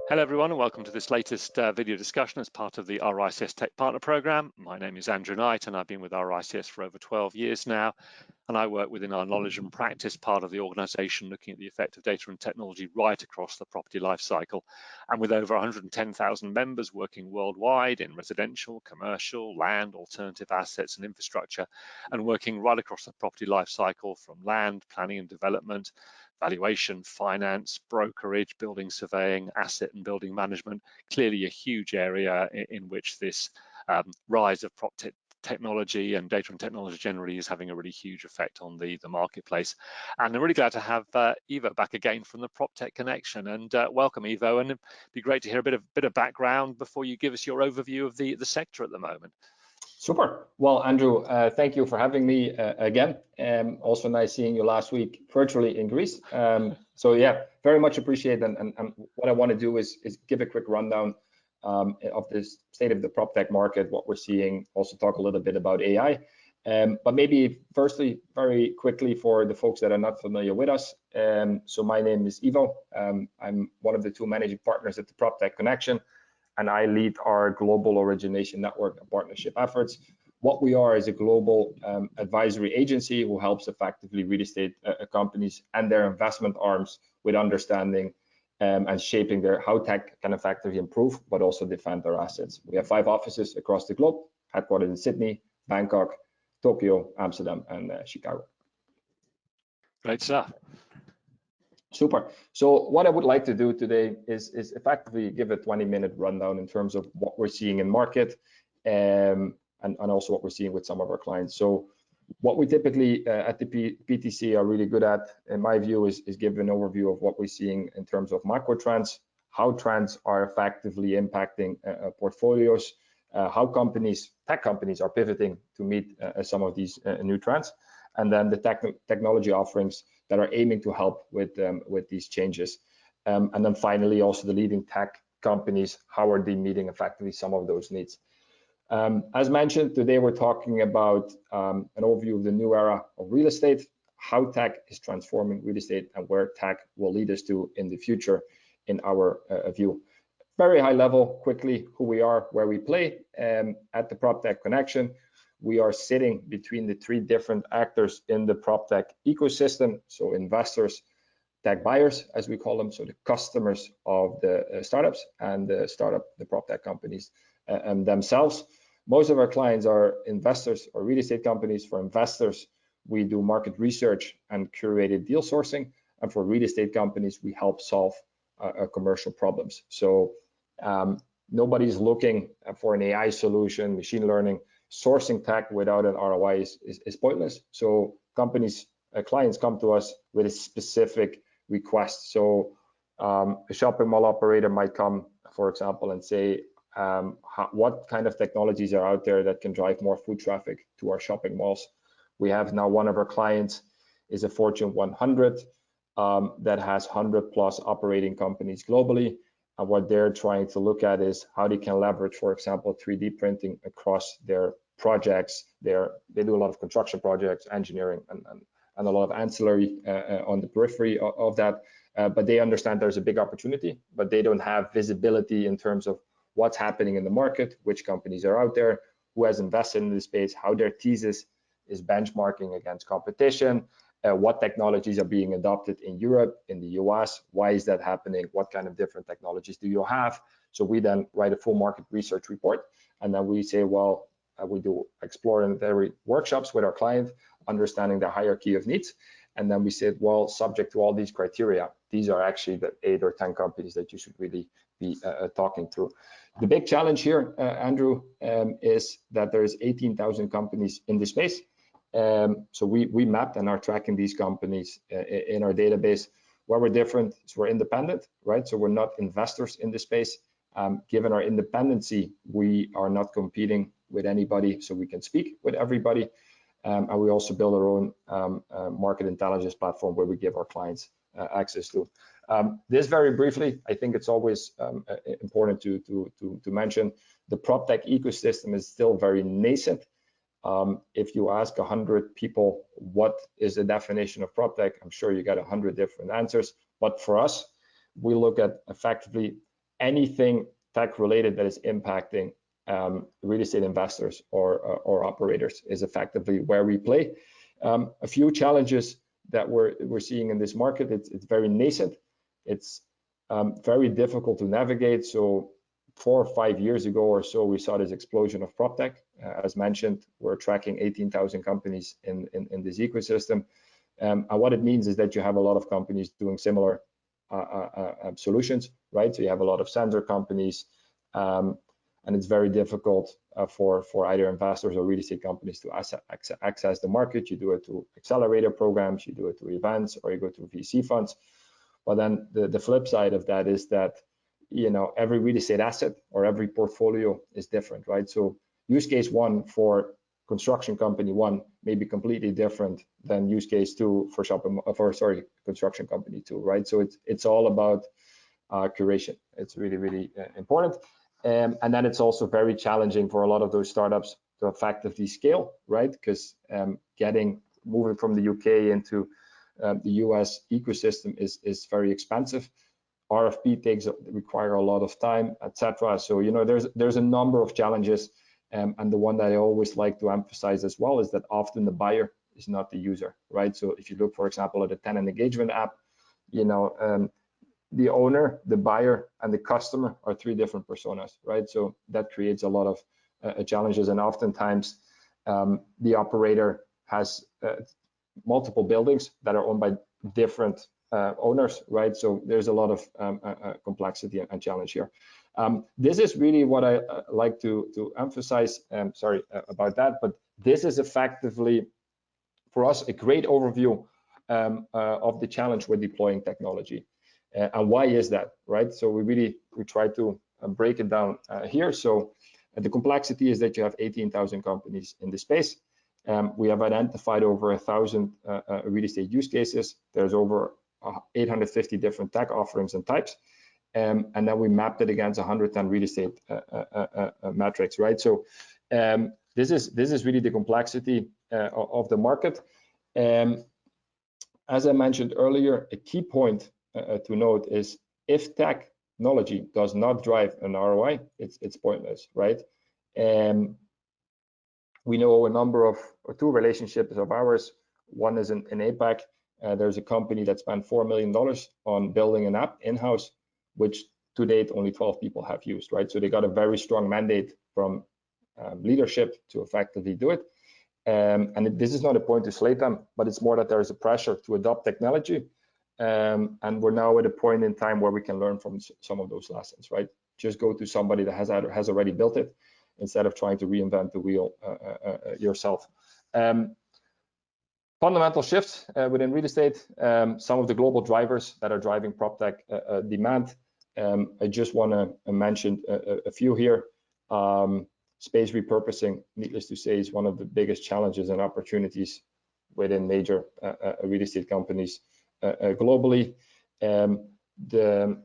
Hello everyone and welcome to this latest video discussion as part of the RICS Tech Partner Program. My name is Andrew Knight and I've been with RICS for over 12 years now, and I work within our knowledge and practice part of the organisation, looking at the effect of data and technology right across the property lifecycle. And with over 110,000 members working worldwide in residential, commercial, land, alternative assets and infrastructure, and working right across the property lifecycle from land, planning and development, valuation, finance, brokerage, building surveying, asset and building management, clearly a huge area in which this rise of PropTech technology and data and technology generally is having a really huge effect on the marketplace. And I'm really glad to have Ivo back again from the Proptech Connection. And welcome, Ivo. And it'd be great to hear a bit of background before you give us your overview of the sector at the moment. Super. Well, Andrew, thank you for having me again. Also nice seeing you last week virtually in Greece. So yeah, very much appreciate it. And what I want to do is give a quick rundown of the state of the PropTech market, what we're seeing, also talk a little bit about AI. But maybe firstly, very quickly for the folks that are not familiar with us. So my name is Ivo. I'm one of the two managing partners at the Proptech Connection, and I lead our global origination network and partnership efforts. What we are is a global advisory agency who helps effectively real estate companies and their investment arms with understanding and shaping how tech can effectively improve, but also defend their assets. We have 5 offices across the globe, headquartered in Sydney, Bangkok, Tokyo, Amsterdam, and Chicago. Great stuff. Super. So what I would like to do today is effectively give a 20-minute rundown in terms of what we're seeing in market and also what we're seeing with some of our clients. So what we typically at the PTC are really good at, in my view, is give an overview of what we're seeing in terms of macro trends, how trends are effectively impacting portfolios, how tech companies are pivoting to meet some of these new trends, and then the technology offerings that are aiming to help with these changes. And then finally, also the leading tech companies, how are they meeting effectively some of those needs? As mentioned, today we're talking about an overview of the new era of real estate, how tech is transforming real estate, and where tech will lead us to in the future, in our view. Very high level, quickly, who we are, where we play. At the Proptech Connection, we are sitting between the 3 different actors in the PropTech ecosystem. So investors, tech buyers, as we call them, so the customers of the startups, and the PropTech companies themselves. Most of our clients are investors or real estate companies. For investors, we do market research and curated deal sourcing. And for real estate companies, we help solve commercial problems. So nobody's looking for an AI solution, machine learning. Sourcing tech without an ROI is pointless. So clients come to us with a specific request. So a shopping mall operator might come, for example, and say, what kind of technologies are out there that can drive more foot traffic to our shopping malls? We have now one of our clients is a Fortune 100 that has 100+ operating companies globally. And what they're trying to look at is how they can leverage, for example, 3D printing across their projects. They do a lot of construction projects, engineering, and a lot of ancillary on the periphery of that. But they understand there's a big opportunity, but they don't have visibility in terms of what's happening in the market, which companies are out there, who has invested in the space, how their thesis is benchmarking against competition, what technologies are being adopted in Europe, in the US, why is that happening, what kind of different technologies do you have? So we then write a full market research report, and then we say, well, we do exploratory workshops with our client, understanding the hierarchy of needs. And then we said, well, subject to all these criteria, these are actually the 8 or 10 companies that you should really be talking to. The big challenge here, Andrew, is that there's 18,000 companies in the space. So we mapped and are tracking these companies in our database. Where we're different is we're independent, right? So we're not investors in the space. Given our independency, we are not competing with anybody, so we can speak with everybody. And we also build our own market intelligence platform where we give our clients access to. This very briefly, I think it's always important to mention, the PropTech ecosystem is still very nascent. If you ask 100 people what is the definition of PropTech, I'm sure you get 100 different answers. But for us, we look at effectively anything tech related that is impacting real estate investors or operators is effectively where we play. A few challenges that we're seeing in this market. It's very nascent. It's very difficult to navigate. So 4 or 5 years ago or so, we saw this explosion of PropTech. As mentioned, we're tracking 18,000 companies in this ecosystem. And what it means is that you have a lot of companies doing similar solutions, right? So you have a lot of sensor companies, and it's very difficult for either investors or real estate companies to access the market. You do it through accelerator programs, you do it through events, or you go through VC funds. But then the flip side of that is that, you know, every real estate asset or every portfolio is different, right? So use case one for construction company one may be completely different than use case two for construction company two, right? So it's all about curation. It's really important. And then it's also very challenging for a lot of those startups to effectively scale, right? Because moving from the UK into the US ecosystem is very expensive. RFP require a lot of time, etc. So, you know, there's a number of challenges, and the one that I always like to emphasize as well is that often the buyer is not the user, right? So if you look, for example, at a tenant engagement app, you know, the owner, the buyer, and the customer are 3 different personas, right? So that creates a lot of challenges, and oftentimes the operator has multiple buildings that are owned by different owners, right? So there's a lot of complexity and challenge here. This is really what I like to emphasize. Sorry about that, but this is effectively for us a great overview of the challenge with deploying technology. And why is that, right? So we try to break it down here. So the complexity is that you have 18,000 companies in the space. We have identified over 1,000 real estate use cases. There's over 850 different tech offerings and types. And then we mapped it against 110 real estate metrics, right? So this is really the complexity of the market. As I mentioned earlier, a key point to note is if technology does not drive an ROI, it's pointless, right? We know a number of 2 relationships of ours. One is in APAC. There's a company that spent $4 million on building an app in-house, which to date only 12 people have used, right? So they got a very strong mandate from leadership to effectively do it. And this is not a point to slate them, but it's more that there is a pressure to adopt technology. And we're now at a point in time where we can learn from some of those lessons, right? Just go to somebody that has already built it instead of trying to reinvent the wheel yourself. Fundamental shifts within real estate, some of the global drivers that are driving PropTech demand. I just want to mention a few here. Space repurposing, needless to say, is one of the biggest challenges and opportunities within major real estate companies globally. The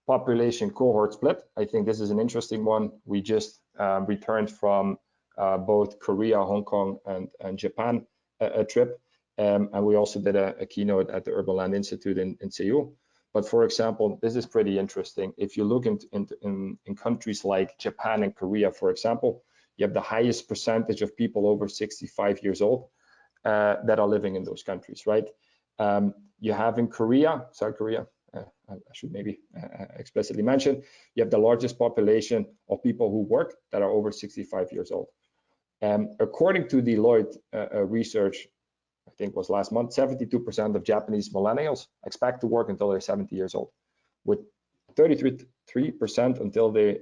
population cohort split, I think this is an interesting one. We just returned from both Korea, Hong Kong, and Japan a trip. And we also did a keynote at the Urban Land Institute in Seoul. But for example, this is pretty interesting. If you look in countries like Japan and Korea, for example, you have the highest percentage of people over 65 years old that are living in those countries, right? You have in Korea, South Korea, I should maybe explicitly mention, you have the largest population of people who work that are over 65 years old. According to Deloitte research, I think was last month, 72% of Japanese millennials expect to work until they're 70 years old, with 33% until they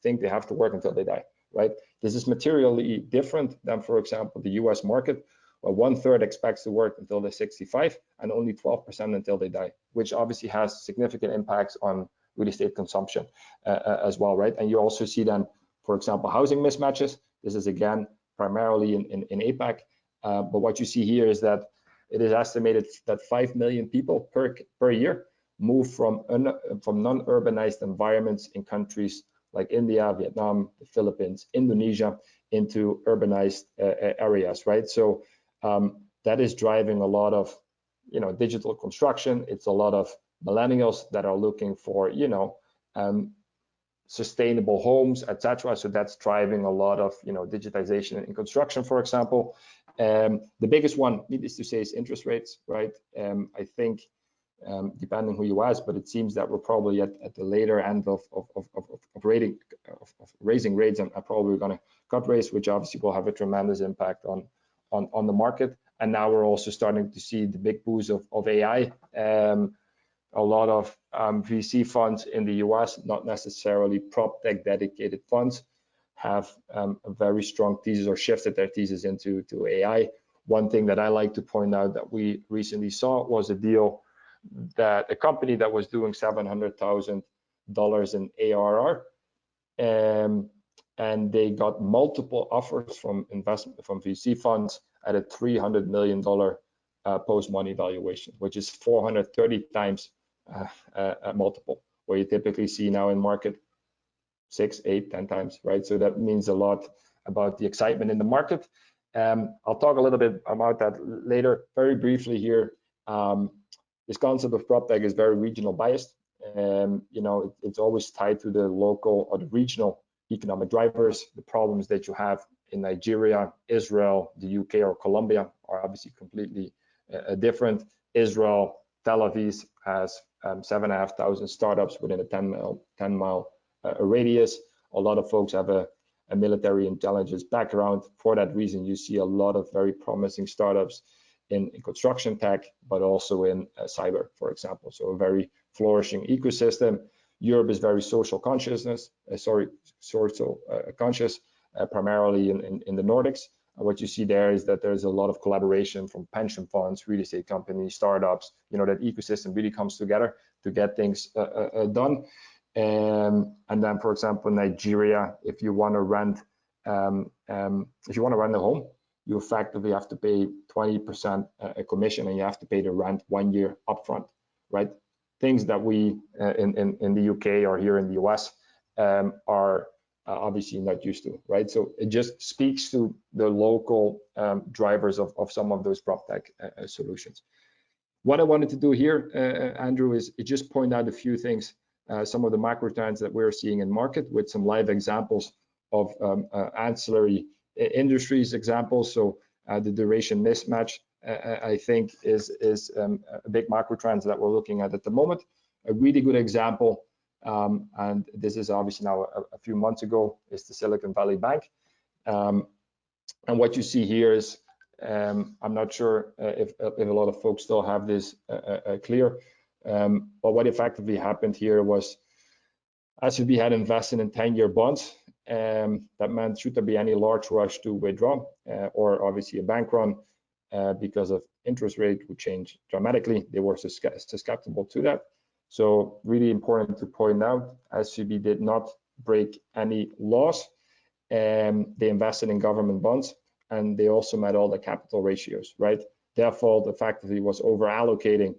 think they have to work until they die, right? This is materially different than, for example, the US market, where 1/3 expects to work until they're 65 and only 12% until they die, which obviously has significant impacts on real estate consumption as well, right? And you also see then, for example, housing mismatches. This is again primarily in APAC. But what you see here is that it is estimated that 5 million people per year move from non-urbanized environments in countries like India, Vietnam, the Philippines, Indonesia into urbanized areas, right? So that is driving a lot of, you know, digital construction. It's a lot of millennials that are looking for, you know, sustainable homes, etc. So that's driving a lot of digitization in construction, for example. The biggest one, needless to say, is interest rates, right? I think depending who you ask, but it seems that we're probably at the later end of raising rates, and probably going to cut rates, which obviously will have a tremendous impact on the market. And now we're also starting to see the big boost of AI. A lot of VC funds in the US, not necessarily PropTech dedicated funds, have a very strong thesis or shifted their thesis into AI. One thing that I like to point out that we recently saw was a deal that a company that was doing $700,000 in ARR, and they got multiple offers from VC funds at a $300 million post-money valuation, which is 430 times a multiple, where you typically see now in market 6, 8, 10 times, right? So that means a lot about the excitement in the market. I'll talk a little bit about that later. Very briefly here, this concept of PropTech is very regional biased. It's always tied to the local or the regional economic drivers. The problems that you have in Nigeria, Israel, the UK, or Colombia are obviously completely different. Israel, Tel Aviv has 7,500 startups within a 10-mile radius. A lot of folks have a military intelligence background. For that reason, you see a lot of very promising startups in construction tech, but also in cyber, for example. So a very flourishing ecosystem. Europe is very social conscious, primarily in the Nordics. What you see there is that there's a lot of collaboration from pension funds, real estate companies, startups. That ecosystem really comes together to get things done. And then, for example, Nigeria, if you want to rent a home, you effectively have to pay 20% a commission, and you have to pay the rent 1 year upfront, right? Things that we in the UK or here in the US are obviously not used to, right? So it just speaks to the local drivers of some of those PropTech solutions. What I wanted to do here, Andrew, is just point out a few things, some of the macro trends that we're seeing in market with some live examples of ancillary industries examples. So the duration mismatch, I think, is a big macro trend that we're looking at the moment. A really good example, and this is obviously now a few months ago, is the Silicon Valley Bank. And what you see here is, I'm not sure if a lot of folks still have this clear, but what effectively happened here was SVB had invested in 10-year bonds. That meant should there be any large rush to withdraw or obviously a bank run because of interest rate would change dramatically, they were susceptible to that. So really important to point out, SVB did not break any laws. They invested in government bonds, and they also met all the capital ratios, right? Therefore, effectively was over allocating,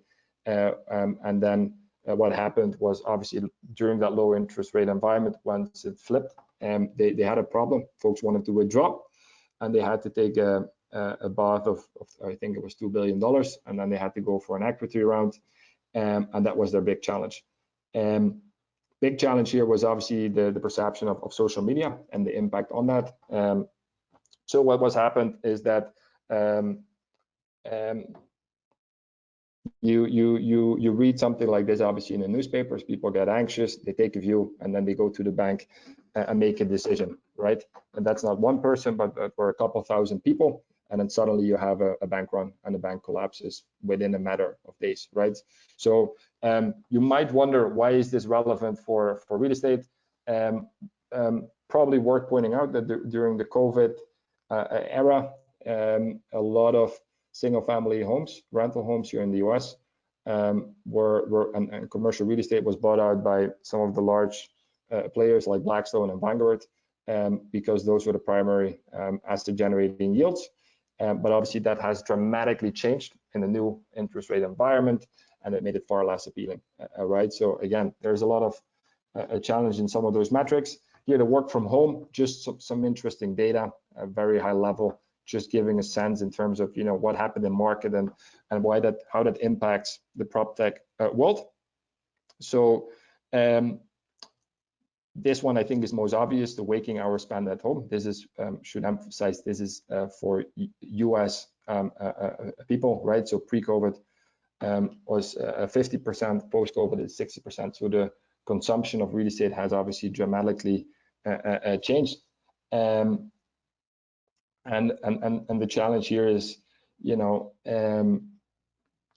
and then what happened was obviously during that low interest rate environment, once it flipped, they had a problem. Folks wanted to withdraw, and they had to take a bath of I think it was $2 billion, and then they had to go for an equity round, and that was their big challenge. Big challenge here was obviously the perception of social media and the impact on that. So what was happened is that you read something like this, obviously in the newspapers, people get anxious, they take a view, and then they go to the bank and make a decision, right? And that's not one person, but for a couple thousand people, and then suddenly you have a bank run and the bank collapses within a matter of days, right? So you might wonder, why is this relevant for real estate? Probably worth pointing out that during the COVID era, a lot of single-family homes, rental homes here in the US, and commercial real estate was bought out by some of the large players like Blackstone and Vanguard, because those were the primary asset-generating yields. But obviously that has dramatically changed in the new interest rate environment, and it made it far less appealing, right? So again, there's a lot of a challenge in some of those metrics. Here, the work from home, just some interesting data, very high level, just giving a sense in terms of what happened in market and how that impacts the PropTech world. So This one I think is most obvious, the waking hours spent at home. This is, should emphasize, this is for US people, right? So pre-COVID was 50%, post-COVID is 60%. So the consumption of real estate has obviously dramatically changed. And the challenge here is, you know,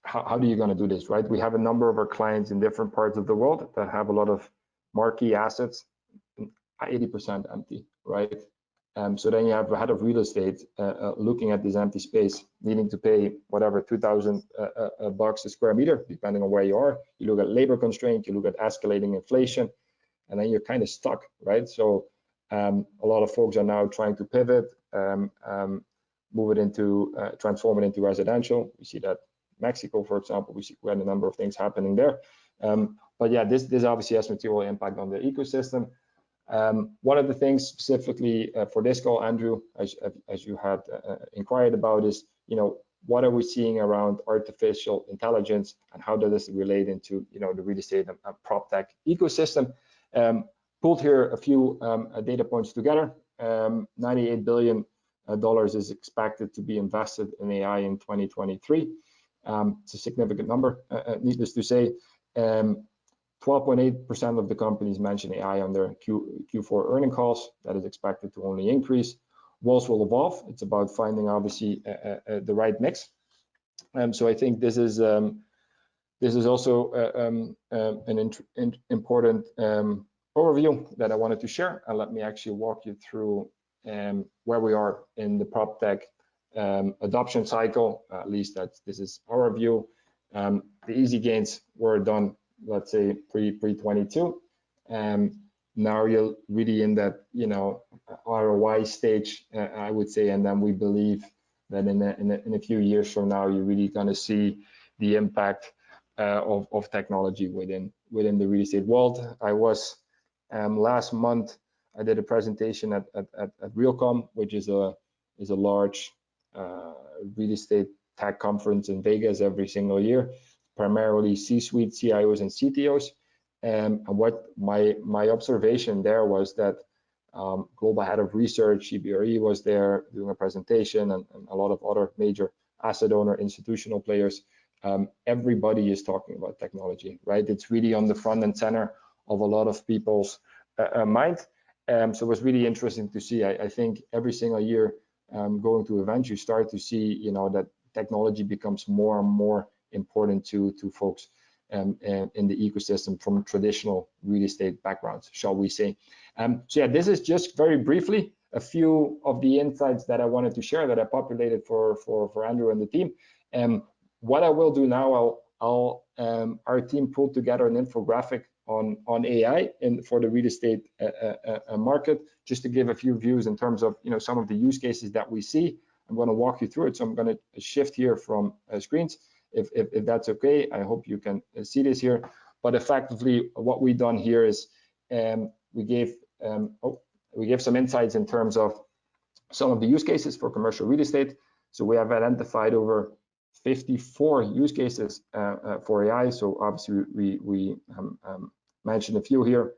how are you going to do this, right? We have a number of our clients in different parts of the world that have a lot of marquee assets, 80% empty, right? So then you have a head of real estate looking at this empty space, needing to pay whatever $2,000 a square meter, depending on where you are. You look at labor constraint, you look at escalating inflation, and then you're kind of stuck, right? So a lot of folks are now trying to pivot, move it into, transform it into residential. We see that Mexico, for example, we had a number of things happening there. But yeah, this obviously has material impact on the ecosystem. One of the things specifically for this call, Andrew, as you had inquired about, is, you know, what are we seeing around artificial intelligence and how does this relate into, you know, the real estate and PropTech ecosystem? Pulled here a few data points together. $98 billion is expected to be invested in AI in 2023. It's a significant number, needless to say. 12.8% of the companies mention AI on their Q4 earning calls. That is expected to only increase. Walls will evolve. It's about finding obviously the right mix. So I think this is also an important overview that I wanted to share. And let me actually walk you through where we are in the PropTech adoption cycle. At least this is our view. The easy gains were done, let's say pre-22. Now you're really in that, you know, ROI stage, I would say, and then we believe that in a few years from now, you're really going to see the impact of technology within the real estate world. I was last month, I did a presentation at REALCOM, which is a large real estate tech conference in Vegas every single year, primarily C-suite CIOs and CTOs. And what my observation there was that global head of research, CBRE, was there doing a presentation, and a lot of other major asset owner institutional players. Everybody is talking about technology, right? It's really on the front and center of a lot of people's mind. So it was really interesting to see. I think every single year going to events, you start to see, you know, that technology becomes more and more important to folks in the ecosystem from traditional real estate backgrounds, shall we say. So yeah, this is just very briefly a few of the insights that I wanted to share that I populated for Andrew and the team. What I will do now, our team pulled together an infographic on AI for the real estate market, just to give a few views in terms of, you know, some of the use cases that we see. I'm going to walk you through it. So I'm going to shift here from screens, if that's okay. I hope you can see this here. But effectively, what we've done here is we gave some insights in terms of some of the use cases for commercial real estate. So we have identified over 54 use cases for AI. So obviously we mentioned a few here.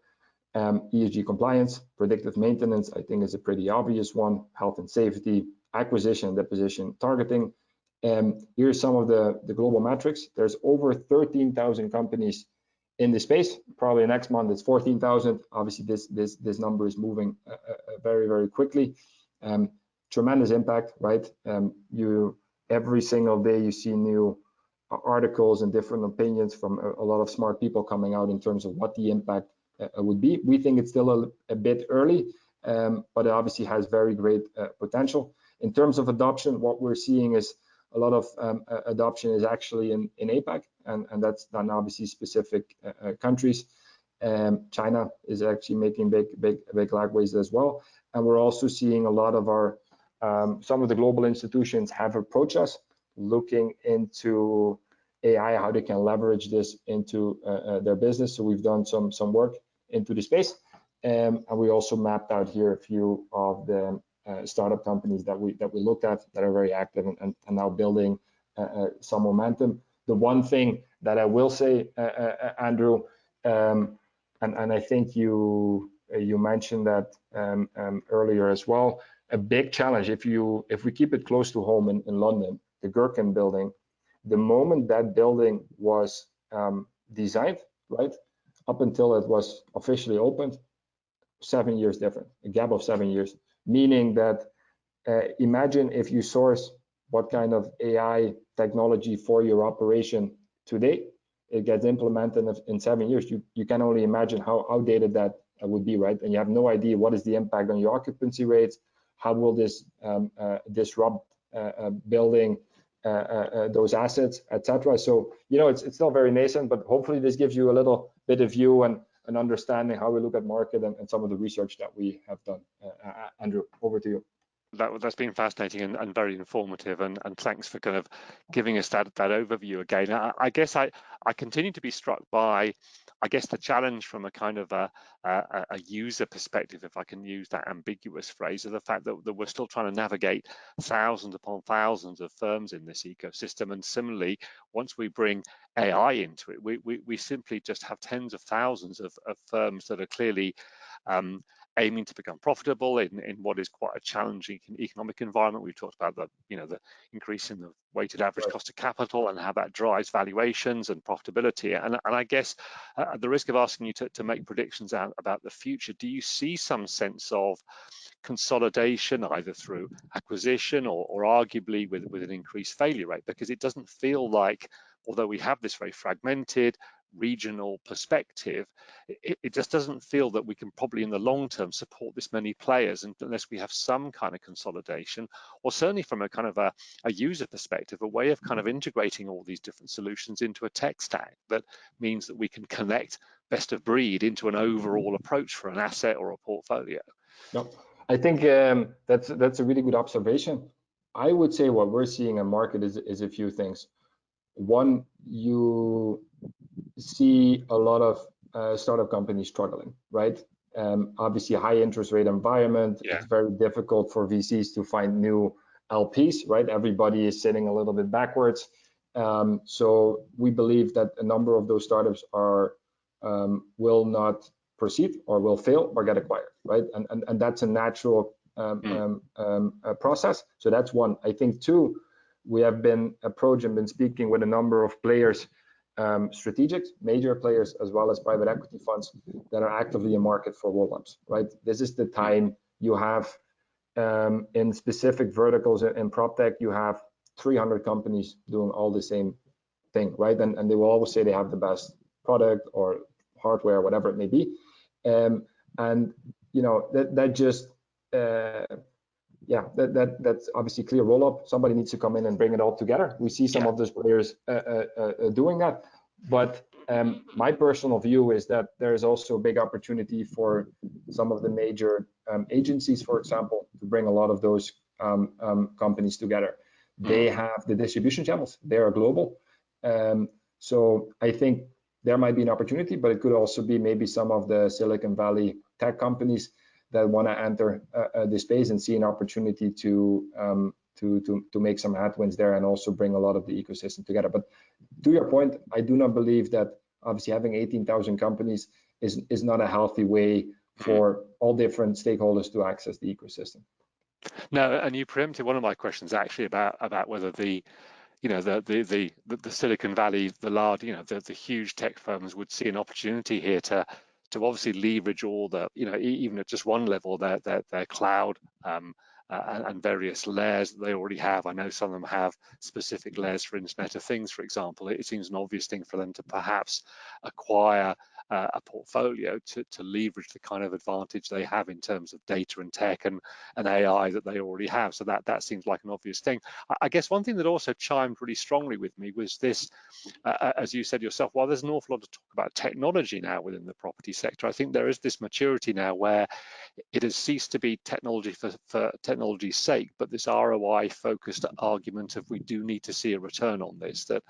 ESG compliance, predictive maintenance, I think is a pretty obvious one. Health and safety, acquisition, deposition, targeting. Here's some of the global metrics. There's over 13,000 companies in the space. Probably next month it's 14,000. Obviously this number is moving very, very quickly. Tremendous impact, right? Every single day you see new articles and different opinions from a lot of smart people coming out in terms of what the impact would be. We think it's still a bit early, but it obviously has very great potential. In terms of adoption, what we're seeing is a lot of adoption is actually in APAC, and that's done obviously specific countries. China is actually making big lagways as well. And we're also seeing a lot of our some of the global institutions have approached us looking into AI, how they can leverage this into their business. So we've done some work into the space, and we also mapped out here a few of the startup companies that we looked at that are very active and now building some momentum. The one thing that I will say, Andrew, and I think you you mentioned that earlier as well. A big challenge, if we keep it close to home in London, the Gherkin building, the moment that building was designed, right, up until it was officially opened, 7 years different, a gap of 7 years, meaning that imagine if you source what kind of AI technology for your operation today, it gets implemented in 7 years. You can only imagine how outdated that would be, right? And you have no idea what is the impact on your occupancy rates, how will this disrupt building those assets, etc. So, you know, it's still very nascent, but hopefully this gives you a little bit of view and an understanding how we look at market and some of the research that we have done. Andrew, over to you. That's been fascinating and very informative, and thanks for kind of giving us that overview again. I guess I continue to be struck by, I guess, the challenge from a kind of a user perspective, if I can use that ambiguous phrase, of the fact that we're still trying to navigate thousands upon thousands of firms in this ecosystem. And similarly, once we bring AI into it, we simply just have tens of thousands of firms that are clearly aiming to become profitable in what is quite a challenging economic environment. We've talked about the increase in the weighted average cost of capital and how that drives valuations and profitability. And I guess at the risk of asking you to make predictions about the future, do you see some sense of consolidation either through acquisition or arguably with an increased failure rate? Because it doesn't feel like, although we have this very fragmented regional perspective, it just doesn't feel that we can probably in the long term support this many players unless we have some kind of consolidation, or certainly from a kind of a user perspective, a way of kind of integrating all these different solutions into a tech stack that means that we can connect best of breed into an overall approach for an asset or a portfolio. No, I think that's a really good observation. I would say what we're seeing in market is a few things. One, you see a lot of startup companies struggling, right? Obviously, a high interest rate environment. Yeah. It's very difficult for VCs to find new LPs, right? Everybody is sitting a little bit backwards. So we believe that a number of those startups will not proceed or will fail or get acquired, right? And that's a natural process. So that's one. I think two, we have been approached and been speaking with a number of players, strategics, major players, as well as private equity funds that are actively in market for roll-ups, right? This is the time you have in specific verticals in PropTech, you have 300 companies doing all the same thing, right? And they will always say they have the best product or hardware, whatever it may be. And you know, that just that's obviously clear roll-up. Somebody needs to come in and bring it all together. We see some of those players doing that, but my personal view is that there is also a big opportunity for some of the major agencies, for example, to bring a lot of those companies together. They have the distribution channels. They are global. So I think there might be an opportunity, but it could also be maybe some of the Silicon Valley tech companies that want to enter the space and see an opportunity to make some headwinds there and also bring a lot of the ecosystem together. But to your point, I do not believe that obviously having 18,000 companies is not a healthy way for all different stakeholders to access the ecosystem. No, and you preempted one of my questions actually about whether the Silicon Valley, the large, the huge tech firms would see an opportunity here to obviously leverage all the, even at just one level, their cloud and various layers that they already have. I know some of them have specific layers for Internet of Things, for example. It seems an obvious thing for them to perhaps acquire a portfolio to leverage the kind of advantage they have in terms of data and tech and AI that they already have. So that seems like an obvious thing. I guess one thing that also chimed really strongly with me was this, as you said yourself, while there's an awful lot of talk about technology now within the property sector, I think there is this maturity now where it has ceased to be technology for technology's sake, but this ROI focused argument of we do need to see a return on this, that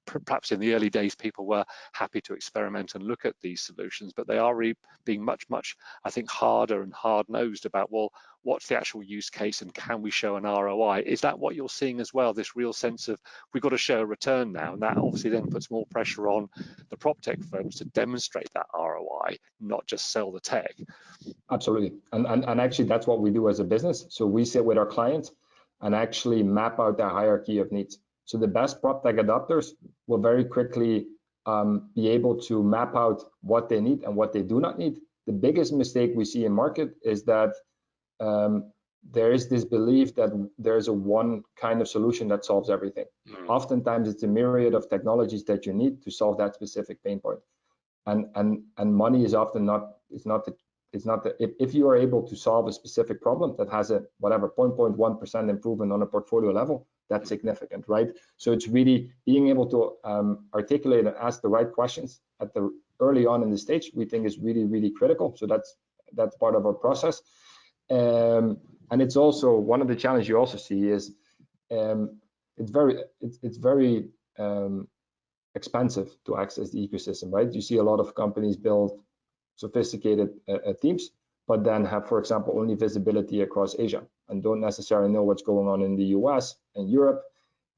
perhaps in the early days people were happy to experiment and look look at these solutions, but they are being much, I think, harder and hard-nosed about, well, what's the actual use case and can we show an ROI? Is that what you're seeing as well, this real sense of we've got to show a return now? And that obviously then puts more pressure on the PropTech firms to demonstrate that ROI, not just sell the tech. Absolutely. And actually, that's what we do as a business. So we sit with our clients and actually map out their hierarchy of needs. So the best PropTech adopters will very quickly be able to map out what they need and what they do not need. The biggest mistake we see in market is that there is this belief that there's a one kind of solution that solves everything. Oftentimes it's a myriad of technologies that you need to solve that specific pain point. And money is often not, if you are able to solve a specific problem that has a whatever 0.1% improvement on a portfolio level, that's significant, right? So it's really being able to articulate and ask the right questions at the early on in the stage, we think is really, really critical. So that's part of our process. And it's also one of the challenges you also see is it's very expensive to access the ecosystem, right? You see a lot of companies build sophisticated teams, but then have, for example, only visibility across Asia and don't necessarily know what's going on in the US and Europe.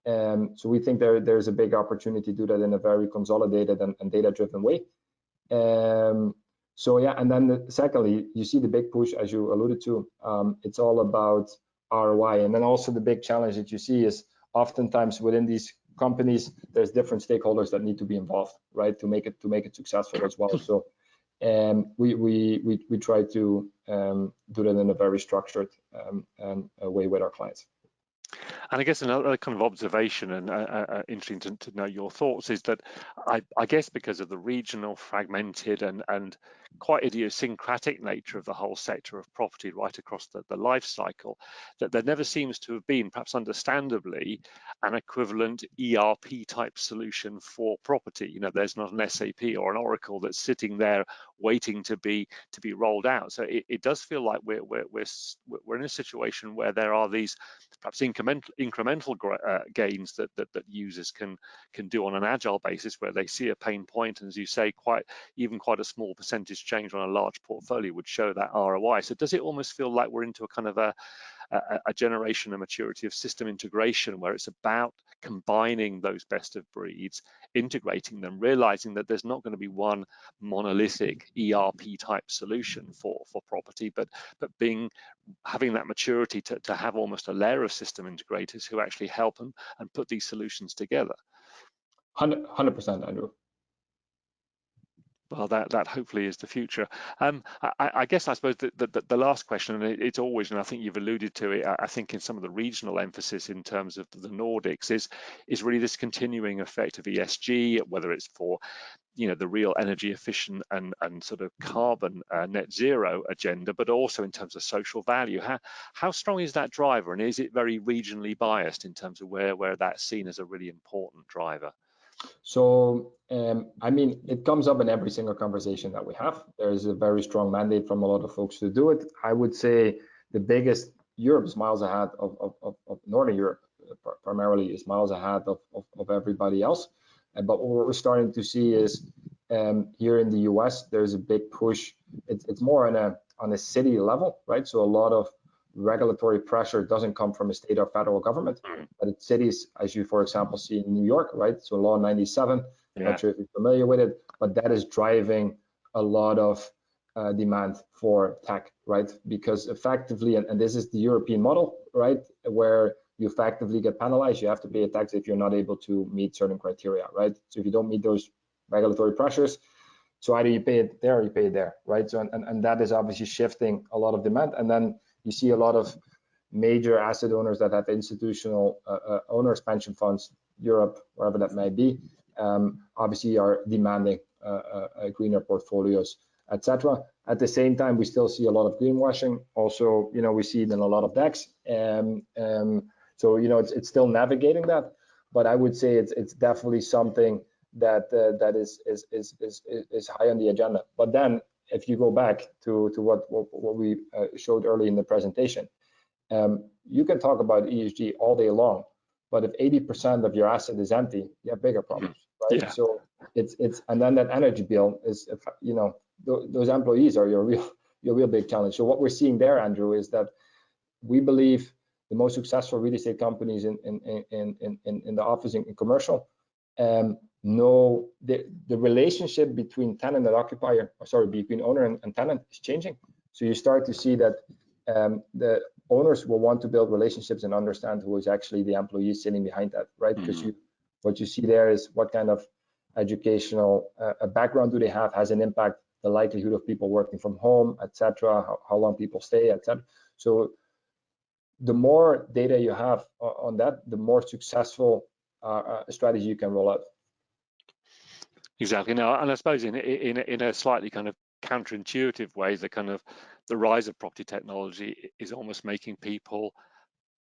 So we think there's a big opportunity to do that in a very consolidated and data-driven way. So yeah, and then secondly, you see the big push, as you alluded to, it's all about ROI. And then also the big challenge that you see is oftentimes within these companies, there's different stakeholders that need to be involved, right, to make it successful as well. So we try to do that in a very structured way with our clients. And I guess another kind of observation and interesting to know your thoughts is that I guess because of the regional, fragmented and quite idiosyncratic nature of the whole sector of property right across the life cycle, that there never seems to have been, perhaps understandably, an equivalent ERP type solution for property. You know, there's not an SAP or an Oracle that's sitting there waiting to be rolled out. So it does feel like we're in a situation where there are these perhaps incremental gains that users can do on an agile basis, where they see a pain point, and as you say, quite a small percentage change on a large portfolio would show that ROI. So does it almost feel like we're into a kind of a generation of maturity of system integration, where it's about combining those best of breeds, integrating them, realizing that there's not going to be one monolithic ERP type solution for property, but having that maturity to have almost a layer of system integrators who actually help and put these solutions together? 100%, Andrew. Well, that hopefully is the future. I guess I suppose the last question, and it's always, and I think you've alluded to it, I think in some of the regional emphasis in terms of the Nordics is really this continuing effect of ESG, whether it's for the real energy efficient and sort of carbon net zero agenda, but also in terms of social value. How strong is that driver, and is it very regionally biased in terms of where that's seen as a really important driver? So, I mean, it comes up in every single conversation that we have. There's a very strong mandate from a lot of folks to do it. I would say the biggest, Europe is miles ahead of Northern Europe, primarily is miles ahead of everybody else. But what we're starting to see is here in the US, there's a big push. It's more on a city level, right? So a lot of regulatory pressure doesn't come from a state or federal government, but it's cities, as you, for example, see in New York, right? So Law 97, I'm not sure if you're familiar with it, but that is driving a lot of demand for tech, right? Because effectively, and this is the European model, right? Where you effectively get penalized, you have to pay a tax if you're not able to meet certain criteria, right? So if you don't meet those regulatory pressures, so either you pay it there or you pay it there, right? So and that is obviously shifting a lot of demand. And then you see a lot of major asset owners that have institutional owners, pension funds, Europe, wherever that may be, obviously are demanding greener portfolios, etc. At the same time, we still see a lot of greenwashing. Also, we see it in a lot of decks. So it's still navigating that, but I would say it's definitely something that is high on the agenda. But then, if you go back to what we showed early in the presentation, you can talk about ESG all day long, but if 80% of your asset is empty, you have bigger problems, right? Yeah. So it's and then that energy bill is, you know, those employees are your real big challenge. So what we're seeing there, Andrew, is that we believe the most successful real estate companies in the office and commercial know the relationship between tenant and occupier, or sorry, between owner and tenant is changing. So you start to see that the owners will want to build relationships and understand who is actually the employee sitting behind that, right? Because what you see there is what kind of educational background do they have, has an impact, the likelihood of people working from home, etc., how long people stay, etc. So the more data you have on that, the more successful strategy you can roll out. Exactly. Now, and I suppose in a slightly kind of counterintuitive way, the rise of property technology is almost making people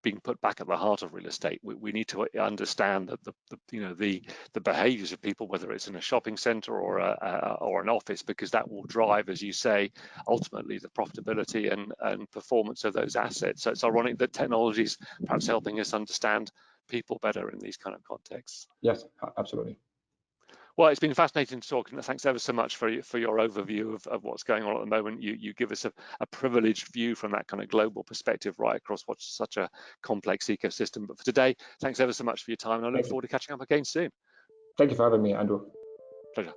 being put back at the heart of real estate. We need to understand that the behaviors of people, whether it's in a shopping center or an office, because that will drive, as you say, ultimately the profitability and performance of those assets. So it's ironic that technology is perhaps helping us understand people better in these kind of contexts. Yes, absolutely. Well, it's been fascinating to talk, and thanks ever so much for your overview of what's going on at the moment. You give us a privileged view from that kind of global perspective right across what's such a complex ecosystem. But for today, thanks ever so much for your time, and I look forward to catching up again soon. Thank you for having me, Andrew. Pleasure.